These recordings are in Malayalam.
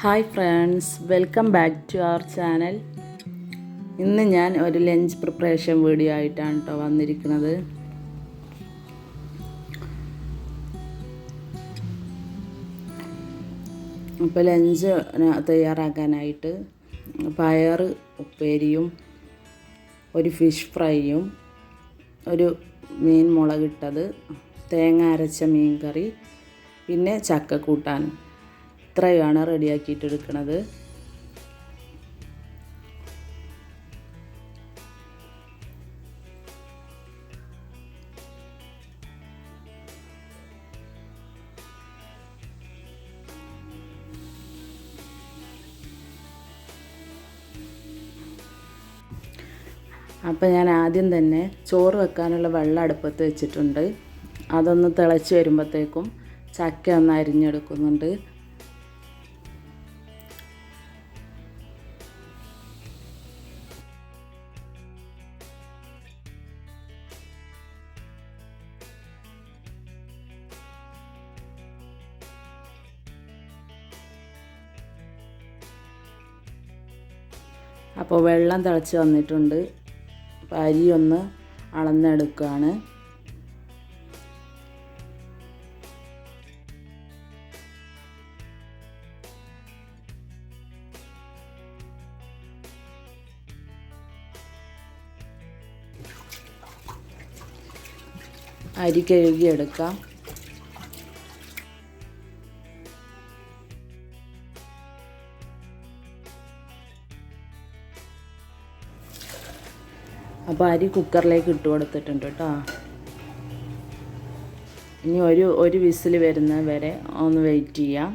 Hi friends, welcome back to our channel. ഇന്ന് ഞാൻ ഒരു ലഞ്ച് പ്രിപ്പറേഷൻ വീഡിയോ ആയിട്ടാണ് കേട്ടോ വന്നിരിക്കുന്നത്. ഇപ്പോൾ ലഞ്ച് തയ്യാറാക്കാനായിട്ട് പയർ ഉപ്പേരിയും ഒരു ഫിഷ് ഫ്രൈയും ഒരു മീൻ മുളകിട്ടത്, തേങ്ങ അരച്ച മീൻ കറി, പിന്നെ ചക്ക കൂട്ടാനും ഇത്രയാണ് റെഡിയാക്കിയിട്ടെടുക്കുന്നത്. അപ്പോൾ ഞാൻ ആദ്യം തന്നെ ചോറ് വെക്കാനുള്ള വെള്ളം അടുപ്പത്ത് വെച്ചിട്ടുണ്ട്. അതൊന്ന് തിളച്ച് വരുമ്പോഴത്തേക്കും ചക്ക ഒന്ന് അരിഞ്ഞെടുക്കുന്നുണ്ട്. അപ്പോൾ വെള്ളം തിളച്ച് വന്നിട്ടുണ്ട്. അപ്പോൾ അരി ഒന്ന് അളന്നെടുക്കുകയാണ്. അരി കഴുകിയെടുക്കാം. അപ്പോൾ അരി കുക്കറിലേക്ക് ഇട്ട് കൊടുത്തിട്ടുണ്ട് കേട്ടോ. ഇനി ഒരു വിസിൽ വരുന്നത് വരെ ഒന്ന് വെയിറ്റ് ചെയ്യാം.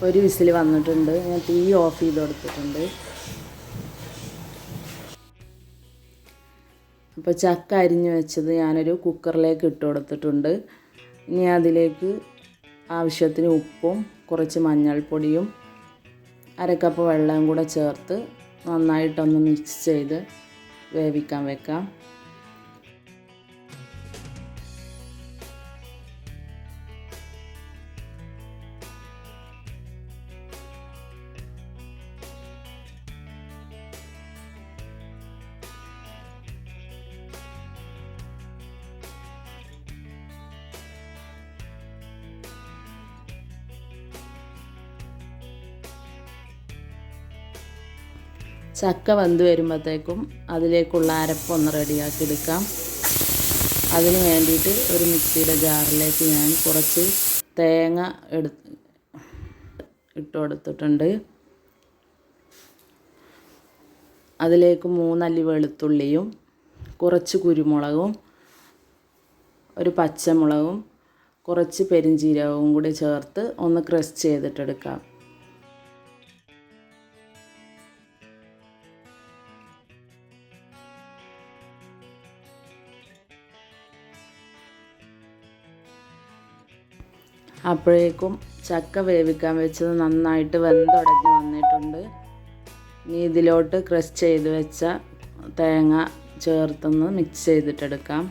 ഒരു വിസിൽ വന്നിട്ടുണ്ട്. ഞാൻ തീ ഓഫ് ചെയ്ത് കൊടുത്തിട്ടുണ്ട്. അപ്പോൾ ചക്ക അരിഞ്ഞ് വെച്ചത് ഞാനൊരു കുക്കറിലേക്ക് ഇട്ട് കൊടുത്തിട്ടുണ്ട്. ഇനി അതിലേക്ക് ആവശ്യത്തിന് ഉപ്പും കുറച്ച് മഞ്ഞൾപ്പൊടിയും അരക്കപ്പ് വെള്ളവും കൂടെ ചേർത്ത് നന്നായിട്ടൊന്ന് മിക്സ് ചെയ്ത് വേവിക്കാൻ വെക്കാം. ചക്ക വെന്ത് വരുമ്പോഴത്തേക്കും അതിലേക്കുള്ള അരപ്പൊന്ന് റെഡിയാക്കി എടുക്കാം. അതിന് വേണ്ടിയിട്ട് ഒരു മിക്സിയുടെ ജാറിലേക്ക് ഞാൻ കുറച്ച് തേങ്ങ ഇട്ട് കൊടുത്തിട്ടുണ്ട്. അതിലേക്ക് 3 അല്ലി വെളുത്തുള്ളിയും കുറച്ച് കുരുമുളകും ഒരു പച്ചമുളകും കുറച്ച് പെരിഞ്ചീരകവും കൂടി ചേർത്ത് ഒന്ന് ക്രഷ് ചെയ്തിട്ടെടുക്കാം. അപ്പോഴേക്കും ചക്ക വേവിക്കാൻ വെച്ചത് നന്നായിട്ട് വെന്തുടഞ്ഞ് വന്നിട്ടുണ്ട്. ഇനി ഇതിലോട്ട് ക്രഷ് ചെയ്ത് വെച്ച തേങ്ങ ചേർത്തൊന്ന് മിക്സ് ചെയ്തിട്ടെടുക്കാം.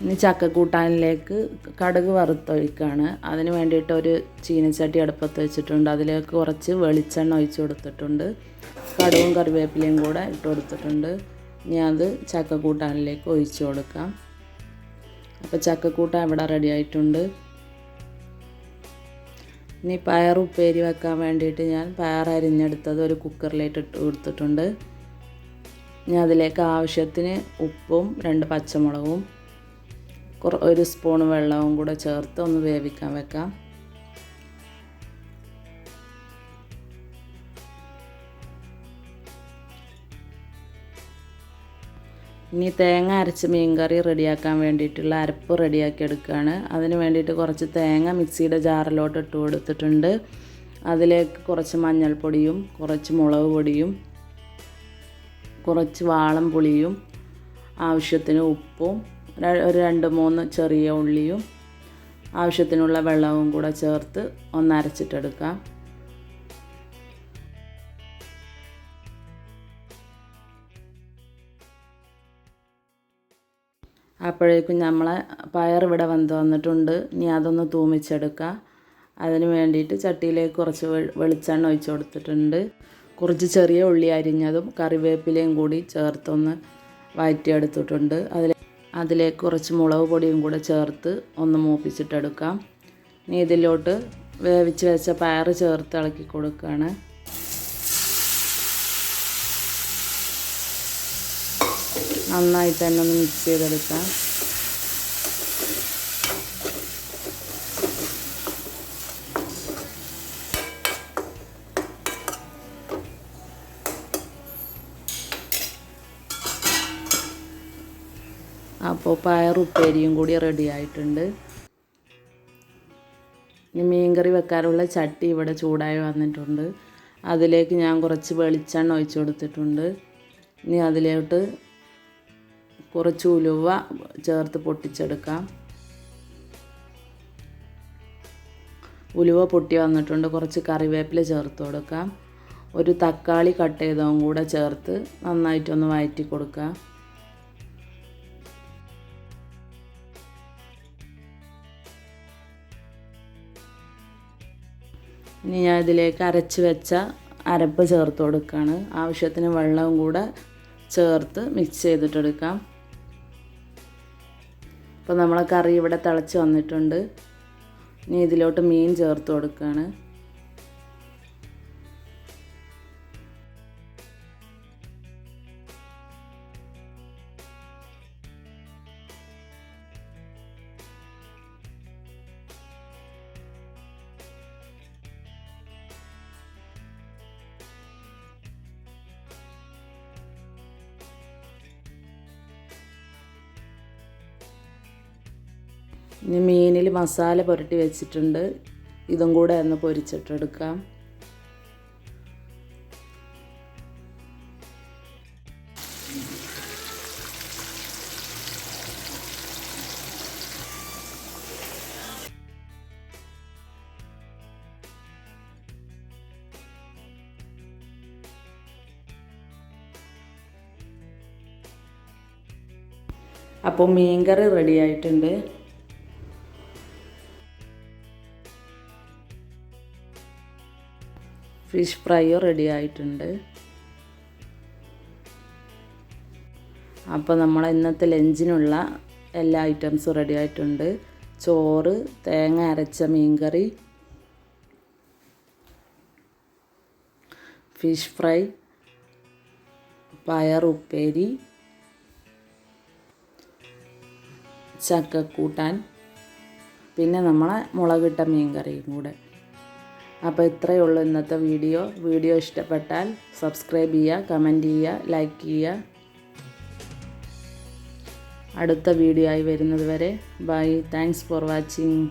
ഇനി ചക്കക്കൂട്ടാനിലേക്ക് കടുക് വറുത്തൊഴിക്കുകയാണ്. അതിന് വേണ്ടിയിട്ട് ഒരു ചീനച്ചട്ടി അടുപ്പത്ത് വെച്ചിട്ടുണ്ട്. അതിലേക്ക് കുറച്ച് വെളിച്ചെണ്ണ ഒഴിച്ച് കൊടുത്തിട്ടുണ്ട്. കടുകും കറിവേപ്പിലയും കൂടെ ഇട്ട് കൊടുത്തിട്ടുണ്ട്. ഇനി അത് ചക്കക്കൂട്ടാനിലേക്ക് ഒഴിച്ച് കൊടുക്കാം. അപ്പോൾ ചക്കക്കൂട്ടാൻ ഇവിടെ റെഡി ആയിട്ടുണ്ട്. ഇനി പയർ ഉപ്പേരി വെക്കാൻ വേണ്ടിയിട്ട് ഞാൻ പയർ അരിഞ്ഞെടുത്തത് ഒരു കുക്കറിലേക്ക് ഇട്ട് കൊടുത്തിട്ടുണ്ട്. ഇനി അതിലേക്ക് ആവശ്യത്തിന് ഉപ്പും 2 പച്ചമുളകും ഒരു സ്പൂൺ വെള്ളവും കൂടെ ചേർത്ത് ഒന്ന് വേവിക്കാൻ വെക്കാം. ഇനി തേങ്ങ അരച്ച് മീൻ കറി റെഡിയാക്കാൻ വേണ്ടിയിട്ടുള്ള അരപ്പ് റെഡിയാക്കി എടുക്കുകയാണ്. അതിന് വേണ്ടിയിട്ട് കുറച്ച് തേങ്ങ മിക്സിയുടെ ജാറിലോട്ട് ഇട്ട് കൊടുത്തിട്ടുണ്ട്. അതിലേക്ക് കുറച്ച് മഞ്ഞൾപ്പൊടിയും കുറച്ച് മുളക് പൊടിയും കുറച്ച് വാളം പുളിയും ആവശ്യത്തിന് ഉപ്പും ഒരു 2-3 ചെറിയ ഉള്ളിയും ആവശ്യത്തിനുള്ള വെള്ളവും കൂടെ ചേർത്ത് ഒന്ന് അരച്ചിട്ടെടുക്കാം. അപ്പോഴേക്കും നമ്മളെ പയർ ഇവിടെ വന്നിട്ടുണ്ട്. ഇനി അതൊന്ന് തൂമിച്ചെടുക്കാം. അതിന് വേണ്ടിയിട്ട് ചട്ടിയിലേക്ക് കുറച്ച് വെളിച്ചെണ്ണ ഒഴിച്ച് കൊടുത്തിട്ടുണ്ട്. കുറച്ച് ചെറിയ ഉള്ളി അരിഞ്ഞതും കറിവേപ്പിലയും കൂടി ചേർത്തൊന്ന് വഴറ്റിയെടുത്തിട്ടുണ്ട്. അതിലേക്ക് കുറച്ച് മുളക് പൊടിയും കൂടെ ചേർത്ത് ഒന്ന് മൂപ്പിച്ചിട്ടെടുക്കാം. ഇനി ഇതിലോട്ട് വേവിച്ച് വെച്ച പയർ ചേർത്ത് ഇളക്കി കൊടുക്കുകയാണ്. നന്നായിട്ട് തന്നെ ഒന്ന് മിക്സ് ചെയ്തെടുക്കാം. അപ്പോൾ പയർ ഉപ്പേരിയും കൂടി റെഡി ആയിട്ടുണ്ട്. ഇനി മീൻകറി വെക്കാനുള്ള ചട്ടി ഇവിടെ ചൂടായി വന്നിട്ടുണ്ട്. അതിലേക്ക് ഞാൻ കുറച്ച് വെളിച്ചെണ്ണ ഒഴിച്ച് കൊടുത്തിട്ടുണ്ട്. ഇനി അതിലോട്ട് കുറച്ച് ഉലുവ ചേർത്ത് പൊട്ടിച്ചെടുക്കാം. ഉലുവ പൊട്ടി വന്നിട്ടുണ്ട്. കുറച്ച് കറിവേപ്പില ചേർത്ത് കൊടുക്കാം. ഒരു തക്കാളി കട്ട് ചെയ്തതും കൂടെ ചേർത്ത് നന്നായിട്ടൊന്ന് വഴറ്റി കൊടുക്കാം. ഇനി ഞാൻ ഇതിലേക്ക് അരച്ച് വെച്ച അരപ്പ് ചേർത്ത് കൊടുക്കുകയാണ്. ആവശ്യത്തിന് വെള്ളവും കൂടെ ചേർത്ത് മിക്സ് ചെയ്തിട്ടെടുക്കാം. അപ്പോൾ നമ്മളെ കറി ഇവിടെ തിളച്ച് വന്നിട്ടുണ്ട്. ഇനി ഇതിലോട്ട് മീൻ ചേർത്ത് കൊടുക്കുകയാണ്. ഇനി മീനിൽ മസാല പുരട്ടി വെച്ചിട്ടുണ്ട്. ഇതും കൂടെ ഒന്ന് പൊരിച്ചിട്ടെടുക്കാം. അപ്പോൾ മീൻകറി റെഡി ആയിട്ടുണ്ട്. ഫിഷ് ഫ്രൈയും റെഡി ആയിട്ടുണ്ട്. അപ്പോൾ നമ്മൾ ഇന്നത്തെ ലഞ്ചിനുള്ള എല്ലാ ഐറ്റംസും റെഡി ആയിട്ടുണ്ട്. ചോറ്, തേങ്ങ അരച്ച മീൻകറി, ഫിഷ് ഫ്രൈ, പയർ ഉപ്പേരി, ചക്കക്കൂട്ടാൻ, പിന്നെ നമ്മളെ മുളകിട്ട മീൻകറിയും കൂടെ. അപ്പോൾ ഇത്രയേ ഉള്ളൂ ഇന്നത്തെ വീഡിയോ ഇഷ്ടപ്പെട്ടാൽ സബ്സ്ക്രൈബ് ചെയ്യുക, കമൻറ്റ് ചെയ്യുക, ലൈക്ക് ചെയ്യുക. അടുത്ത വീഡിയോ ആയി വരുന്നത് വരെ ബൈ. Thanks for watching.